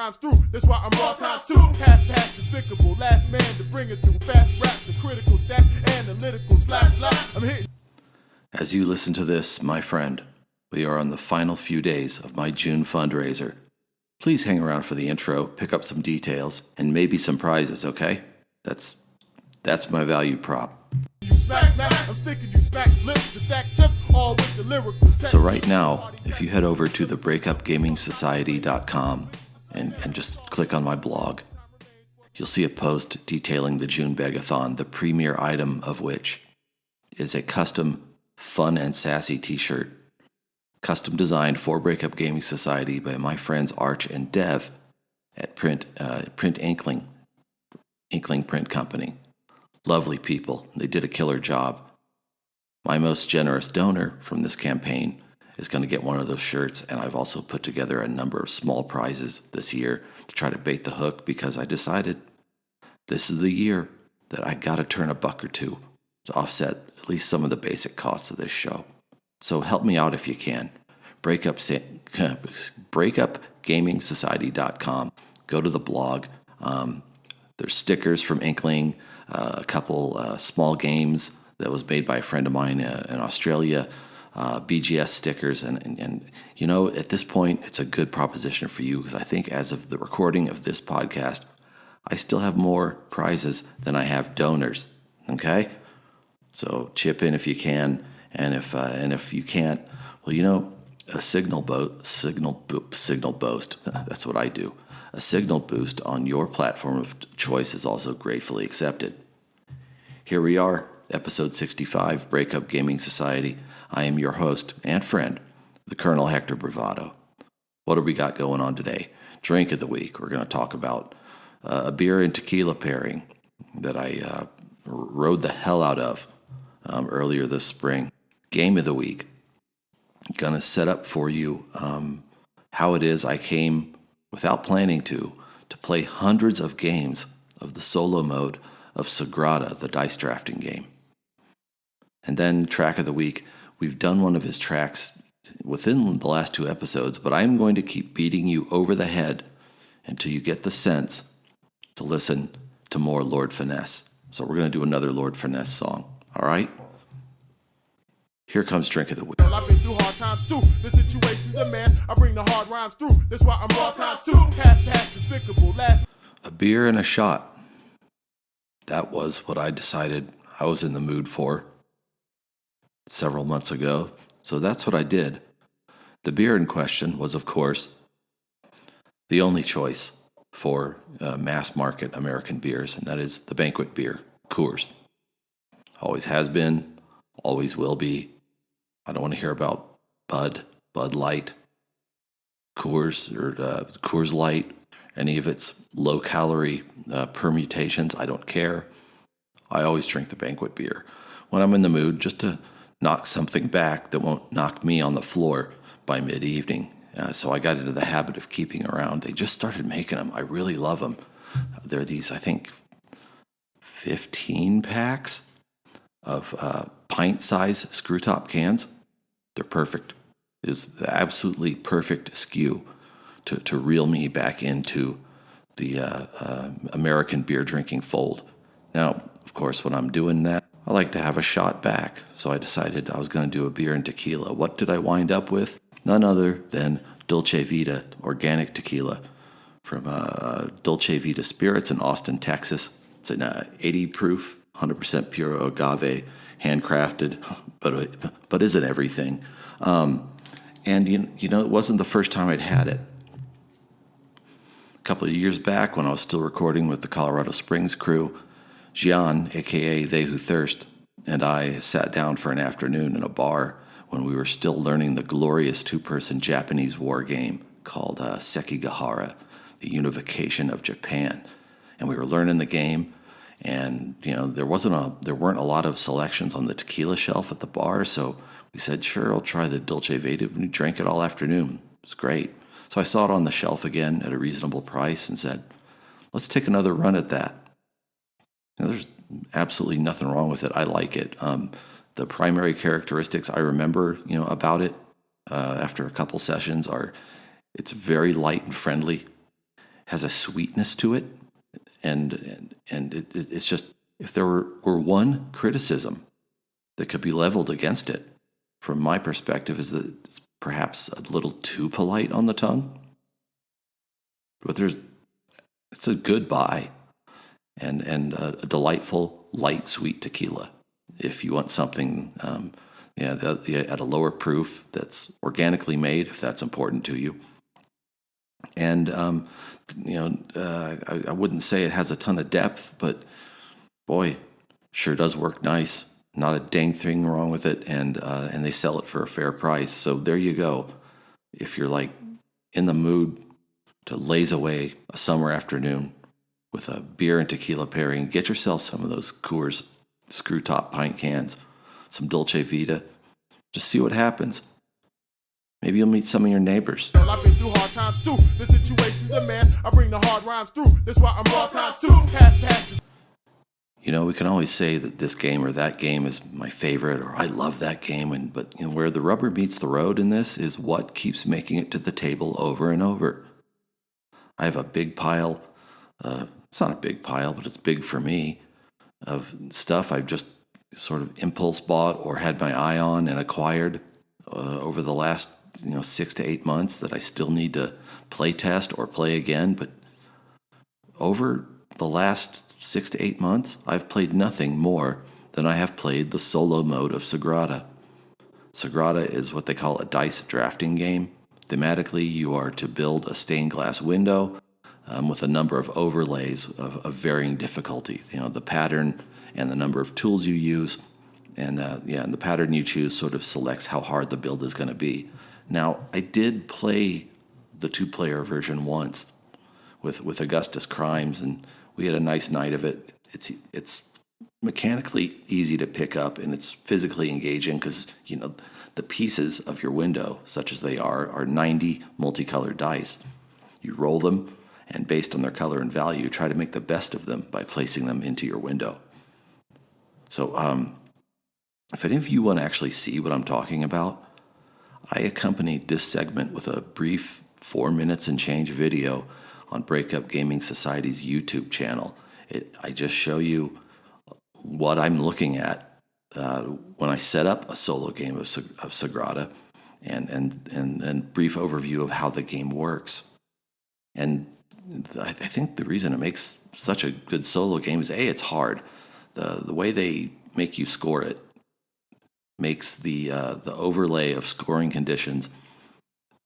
rhymes through. That's why I'm all times two. Half past despicable, last man to bring it through. Fast raps and critical stats, analytical slap. I'm hitting. As you listen to this, my friend, we are on the final few days of my June fundraiser. Please hang around for the intro, pick up some details, and maybe some prizes, okay? That's my value prop. You smack, I'm sticking you smack lips to stack chips, all with the lyrical text. So right now, if you head over to thebreakupgamingsociety.com and just click on my blog, you'll see a post detailing the June Begathon, the premier item of which is a custom fun and sassy t-shirt, custom designed for Breakup Gaming Society by my friends Arch and Dev at Print Inkling Print Company. Lovely people. They did a killer job. My most generous donor from this campaign is going to get one of those shirts, and I've also put together a number of small prizes this year to try to bait the hook because I decided this is the year that I got to turn a buck or two to offset at least some of the basic costs of this show. So help me out if you can. breakupgamingsociety.com. Go to the blog. There's stickers from Inkling, a couple small games that was made by a friend of mine in Australia, BGS stickers. And you know, at this point, it's a good proposition for you because I think as of the recording of this podcast, I still have more prizes than I have donors. Okay? So chip in if you can. And if you can't, well, you know, a signal boost, that's what I do. A signal boost on your platform of choice is also gratefully accepted. Here we are, episode 65, Breakup Gaming Society. I am your host and friend, the Colonel Hector Bravado. What do we got going on today? Drink of the week. We're going to talk about a beer and tequila pairing that I rode the hell out of earlier this spring. Game of the week. Going to set up for you how it is I came, without planning to play hundreds of games of the solo mode of Sagrada, the dice drafting game. And then track of the week, we've done one of his tracks within the last 2 episodes, but I'm going to keep beating you over the head until you get the sense to listen to more Lord Finesse. So we're going to do another Lord Finesse song, all right? Here comes Drink of the Week. I've been through hard times too. The situation demand I bring the hard rhymes through. That's why I'm all times two. Half past despicable, last. A beer and a shot. That was what I decided I was in the mood for several months ago. So that's what I did. The beer in question was, of course, the only choice for mass market American beers, and that is the Banquet beer, Coors. Always has been, always will be. I don't want to hear about Bud Light, Coors, or Coors Light, any of its low-calorie permutations. I don't care. I always drink the Banquet beer when I'm in the mood, just to knock something back that won't knock me on the floor by mid-evening. So I got into the habit of keeping around. They just started making them. I really love them. They're these, I think, 15 packs of pint-size screw-top cans. They're perfect. It's the absolutely perfect SKU to reel me back into the American beer drinking fold. Now, of course, when I'm doing that, I like to have a shot back. So I decided I was going to do a beer and tequila. What did I wind up with? None other than Dulce Vida organic tequila from Dulce Vida Spirits in Austin, Texas. It's an 80 proof, 100% pure agave, handcrafted, but isn't everything. And you know, it wasn't the first time I'd had it. A couple of years back, when I was still recording with the Colorado Springs crew, Gian, a.k.a. They Who Thirst, and I sat down for an afternoon in a bar when we were still learning the glorious 2-person Japanese war game called Sekigahara, the Unification of Japan. And we were learning the game, and you know, there weren't a lot of selections on the tequila shelf at the bar, so we said, sure, I'll try the Dulce Vida. And we drank it all afternoon. It was great. So I saw it on the shelf again at a reasonable price and said, let's take another run at that. Now, there's absolutely nothing wrong with it. I like it. The primary characteristics I remember, about it after a couple sessions are it's very light and friendly. has a sweetness to it, and it's just, if there were one criticism that could be leveled against it, from my perspective, is that it's perhaps a little too polite on the tongue. But it's a good buy, and a delightful, light, sweet tequila. If you want something, at a lower proof that's organically made, if that's important to you. And I wouldn't say it has a ton of depth, but boy, sure does work nice. Not a dang thing wrong with it, and they sell it for a fair price. So there you go. If you're like in the mood to laze away a summer afternoon with a beer and tequila pairing, get yourself some of those Coors screw top pint cans, some Dulce Vida. Just see what happens. Maybe you'll meet some of your neighbors. I've been through hard times too. The situation demand I bring the hard rhymes through. That's why I'm all times too. We can always say that this game or that game is my favorite, or I love that game, but where the rubber meets the road in this is what keeps making it to the table over and over. I have a big pile. It's not a big pile, but it's big for me, of stuff I've just sort of impulse bought or had my eye on and acquired over the last 6 to 8 months that I still need to play test or play again. But over the last 6 to 8 months, I've played nothing more than I have played the solo mode of Sagrada. Sagrada is what they call a dice drafting game. Thematically, you are to build a stained glass window with a number of overlays of varying difficulty. The pattern and the number of tools you use, and the pattern you choose sort of selects how hard the build is going to be. Now, I did play the 2-player version once with Augustus Crimes, and we had a nice night of it. It's mechanically easy to pick up, and it's physically engaging because the pieces of your window, such as they are 90 multicolored dice. You roll them, and based on their color and value, try to make the best of them by placing them into your window. So, if any of you want to actually see what I'm talking about, I accompanied this segment with a brief 4 minutes and change video on Breakup Gaming Society's YouTube channel. I just show you what I'm looking at when I set up a solo game of Sagrada, and brief overview of how the game works. And I think the reason it makes such a good solo game is it's hard. The way they make you score it makes the overlay of scoring conditions,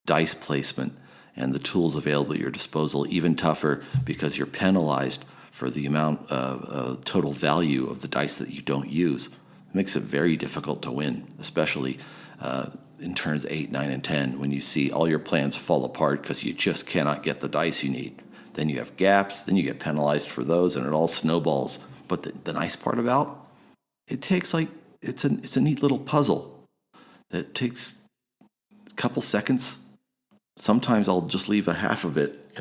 dice placement, and the tools available at your disposal even tougher, because you're penalized for the amount of total value of the dice that you don't use. It makes it very difficult to win, especially in turns 8, 9, and 10, when you see all your plans fall apart because you just cannot get the dice you need. Then you have gaps, then you get penalized for those, and it all snowballs. But the nice part about it takes it's a neat little puzzle that takes a couple seconds. Sometimes I'll just leave a half of it,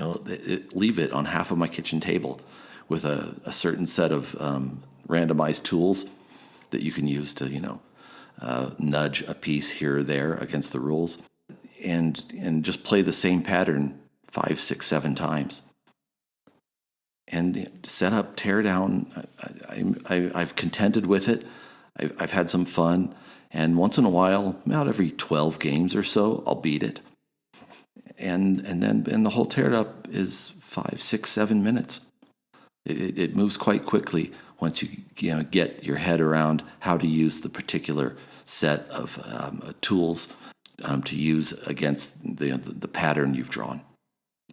leave it on half of my kitchen table with a certain set of randomized tools that you can use to, nudge a piece here or there against the rules, and just play the same pattern 5, 6, 7 times. And set up, tear down. I've contended with it. I've had some fun, and once in a while, about every 12 games or so, I'll beat it. And the whole tear up is 5, 6, 7 minutes. It moves quite quickly once you get your head around how to use the particular set of tools to use against the pattern you've drawn,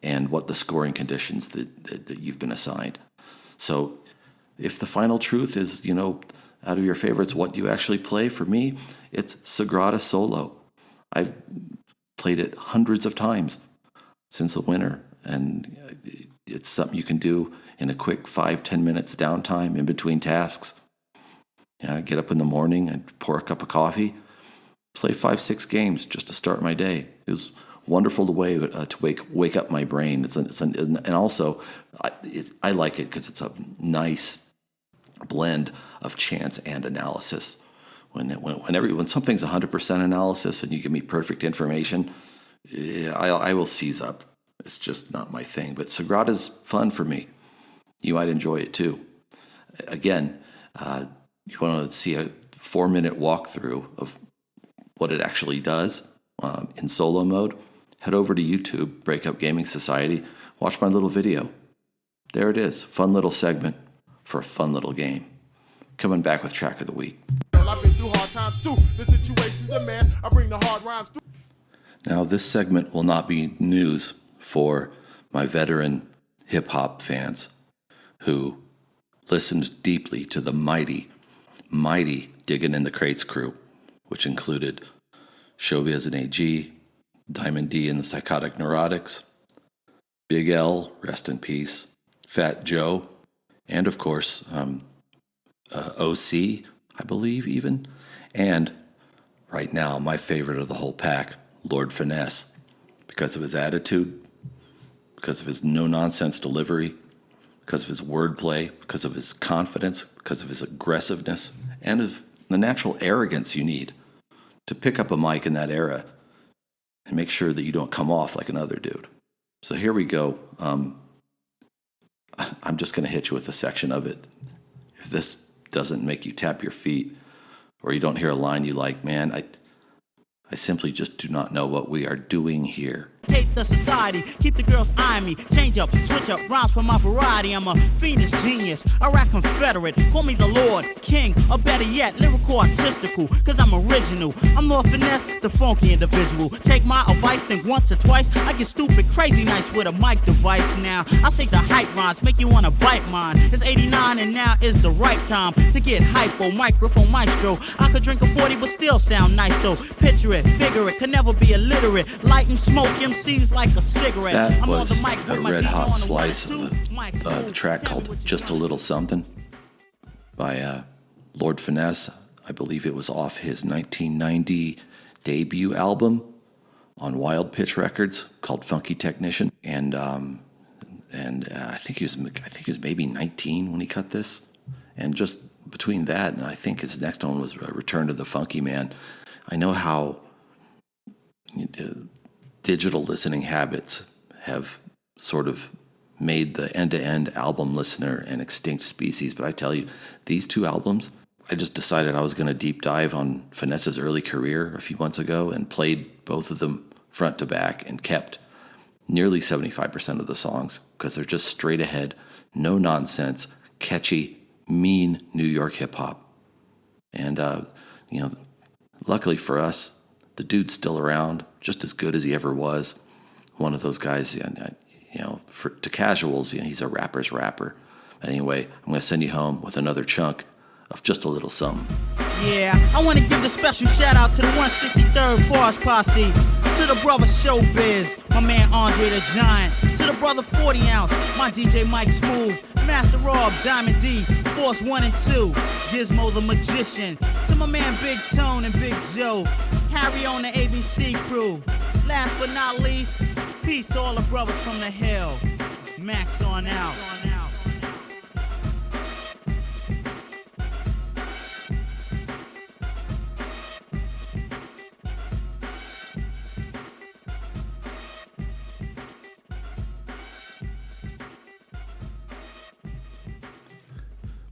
and what the scoring conditions that you've been assigned. So if the final truth is, out of your favorites, what do you actually play? For me, it's Sagrada Solo. I've played it hundreds of times since the winter, and it's something you can do in a quick 5-10 minutes downtime in between tasks. Get up in the morning and pour a cup of coffee, play 5-6 games just to start my day. It was wonderful to wake up my brain. And also I like it because it's a nice blend of chance and analysis. When something's 100% analysis and you give me perfect information, I will seize up. It's just not my thing. But Sagrada's fun for me. You might enjoy it too. Again, you want to see a 4-minute walkthrough of what it actually does in solo mode, head over to YouTube, Breakup Gaming Society, watch my little video. There it is, fun little segment for a fun little game. Coming back with Track of the Week. I've been through hard times too. The situation demand I bring the hard rhymes through. Now, this segment will not be news for my veteran hip-hop fans who listened deeply to the mighty Diggin' in the Crates crew, which included Showbiz and AG, Diamond D and the Psychotic Neurotics, Big L, rest in peace, Fat Joe, and of course, OC, I believe even, and right now, my favorite of the whole pack, Lord Finesse, because of his attitude, because of his no-nonsense delivery, because of his wordplay, because of his confidence, because of his aggressiveness, and of the natural arrogance you need to pick up a mic in that era and make sure that you don't come off like another dude. So here we go. I'm just going to hit you with a section of it. If this doesn't make you tap your feet or you don't hear a line you like, man, I simply just do not know what we are doing here. Hate the society, keep the girls eyeing me. Change up, switch up, rhymes for my variety. I'm a fiendish genius, a rap confederate. Call me the Lord, King, or better yet, lyrical artistical. Cause I'm original. I'm Lord Finesse, the funky individual. Take my advice, think once or twice. I get stupid, crazy nice with a mic device now. I say the hype rhymes, make you wanna bite mine. It's 89 and now is the right time to get hypo, microphone maestro. I could drink a 40 but still sound nice though. Picture it, figure it, could never be illiterate. Light and smoke MCs like a cigarette. That I'm was on the mic a with my red DJ hot on the slice one of and two. the track called Just a Little Something by Lord Finesse. I believe it was off his 1990 debut album on Wild Pitch Records called Funky Technician. And I think he was maybe 19 when he cut this. And just between that and I think his next one was Return to the Funky Man. I know how digital listening habits have sort of made the end-to-end album listener an extinct species. But I tell you, these two albums, I just decided I was going to deep dive on Finesse's early career a few months ago and played both of them front to back and kept nearly 75% of the songs because they're just straight ahead, no nonsense, catchy, mean New York hip-hop. And, luckily for us, the dude's still around, just as good as he ever was. One of those guys, to casuals, he's a rapper's rapper. Anyway, I'm going to send you home with another chunk of Just a Little Something. Yeah, I want to give the special shout out to the 163rd Force Posse, to the brother Showbiz, my man Andre the Giant, to the brother 40 Ounce, my DJ Mike Smooth, Master Rob, Diamond D, Force 1 and 2, Gizmo the Magician, to my man Big Tone and Big Joe, Harry on the ABC crew. Last but not least, peace to all the brothers from the hill. Max on out.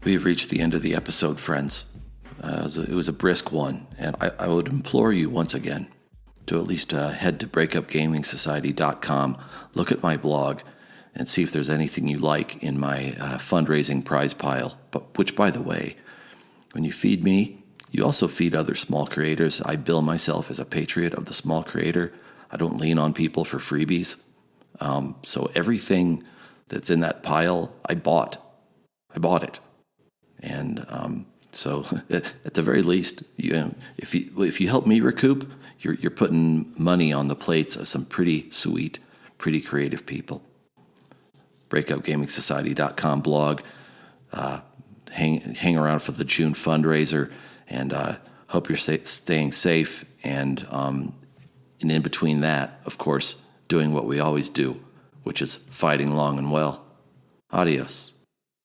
We have reached the end of the episode, friends. It was a brisk one, and I would implore you once again to at least head to breakupgamingsociety.com, look at my blog, and see if there's anything you like in my fundraising prize pile. Which, by the way, when you feed me, you also feed other small creators. I bill myself as a patriot of the small creator. I don't lean on people for freebies. So everything that's in that pile, I bought it. And so at the very least, if you help me recoup, you're putting money on the plates of some pretty sweet, pretty creative people. BreakupGamingSociety.com blog. Hang around for the June fundraiser, and hope you're staying safe. And in between that, of course, doing what we always do, which is fighting long and well. Adios.